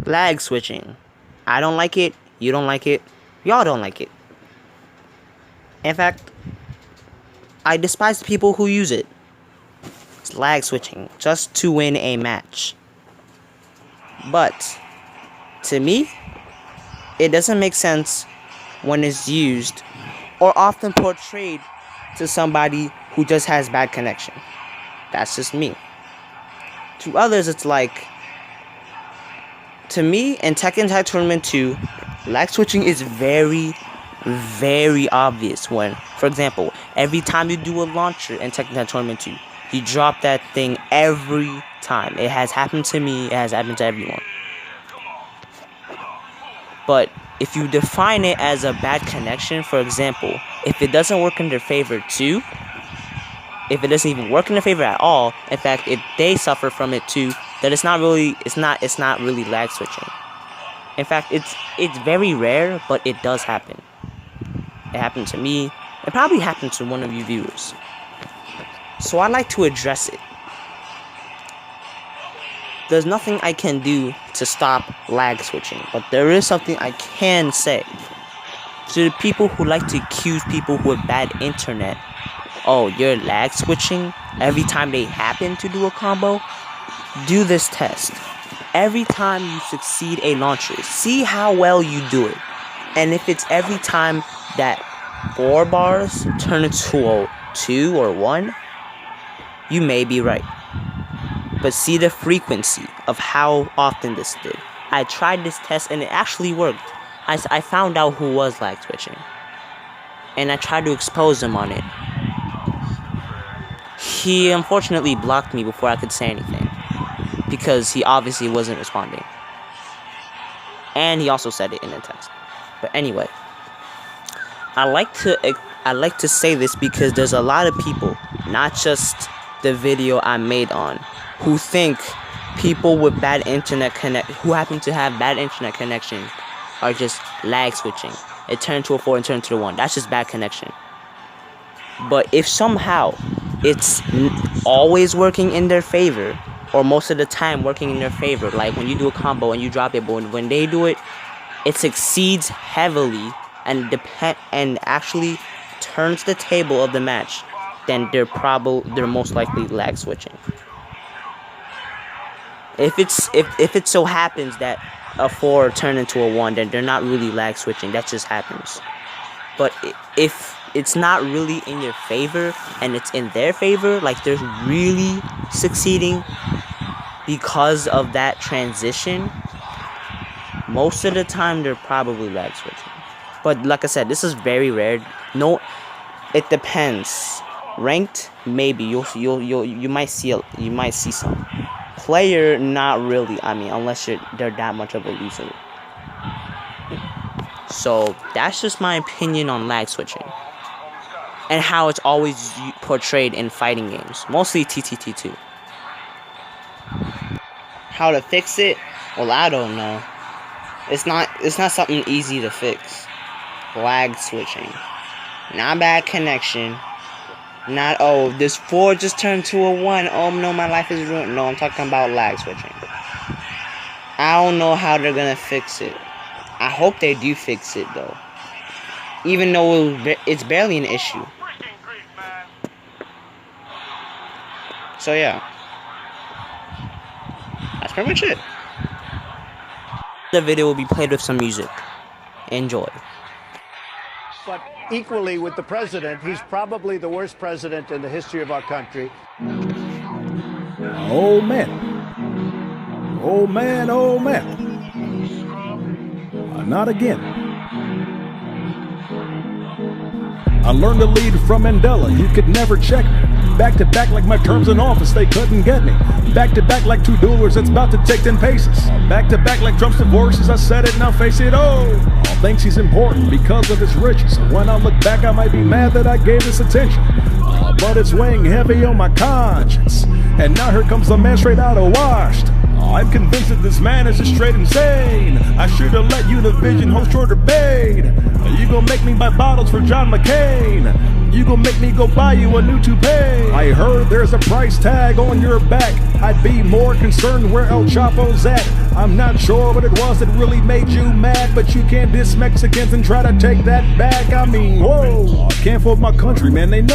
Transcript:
Lag switching. I don't like it. You don't like it. Y'all don't like it. In fact, I despise the people who use it. It's lag switching just to win a match. But to me, it doesn't make sense when it's used or often portrayed to somebody who just has bad connection. That's just me. To others, it's like, to me, in Tekken Tag Tournament 2, lag switching is very, very obvious when, for example, every time you do a launcher in Tekken Tag Tournament 2, you drop that thing every time. It has happened to me, it has happened to everyone. But if you define it as a bad connection, for example, if it doesn't work in their favor too, if it doesn't even work in their favor at all, in fact, if they suffer from it too, then it's not really lag switching. In fact, it's very rare, but it does happen. It happened to me. It probably happened to one of you viewers. So I like to address it. There's nothing I can do to stop lag switching, but there is something I can say. To the people who like to accuse people who have bad internet, oh, you're lag switching every time they happen to do a combo, do this test. Every time you succeed a launcher, see how well you do it. And if it's every time that 4 bars turn into a 2 or 1, you may be right. But see the frequency of how often this did. I tried this test and it actually worked. I found out who was lag switching. And I tried to expose him on it. He unfortunately blocked me before I could say anything, because he obviously wasn't responding. And he also said it in a text. But anyway, I like to say this because there's a lot of people, not just the video I made on, who think people with bad internet who happen to have bad internet connection are just lag switching. It turned to a 4 and turned to a 1. That's just bad connection. But if somehow it's always working in their favor, or most of the time working in their favor, like when you do a combo and you drop it, but when they do it, it succeeds heavily and actually turns the table of the match, then they're most likely lag switching. If it so happens that a 4 turned into a 1, then they're not really lag switching. That just happens. But if it's not really in your favor and it's in their favor, like they're really succeeding because of that transition, most of the time they're probably lag switching. But like I said, this is very rare. No, it depends. Ranked, maybe you might see some. Player, not really. I mean, unless they're that much of a loser. So that's just my opinion on lag switching and how it's always portrayed in fighting games, mostly TTT2. How to fix it? Well, I don't know. It's not something easy to fix. Lag switching, not bad connection. Not, oh, this 4 just turned to a 1. Oh no, my life is ruined. No, I'm talking about lag switching. I don't know how they're gonna fix it. I hope they do fix it though. Even though it's barely an issue. So yeah. That's pretty much it. The video will be played with some music. Enjoy. But equally with the president, he's probably the worst president in the history of our country. Oh man. Oh man, oh man. Not again. I learned to lead from Mandela, you could never check me. Back to back like my terms in office, they couldn't get me. Back to back like 2 duelers that's about to take 10 paces. Back to back like Trump's divorces, I said it, now face it, oh. All thinks he's important because of his riches. So when I look back, I might be mad that I gave this attention. But it's weighing heavy on my conscience. And now here comes the man straight out of washed. I'm convinced that this man is just straight insane. I should have let Univision host your debate. You gon' make me buy bottles for John McCain. You gon' make me go buy you a new toupee. I heard there's a price tag on your back. I'd be more concerned where El Chapo's at. I'm not sure what it was that really made you mad, but you can't diss Mexicans and try to take that back. I mean, whoa, I can't fool my country, man. They know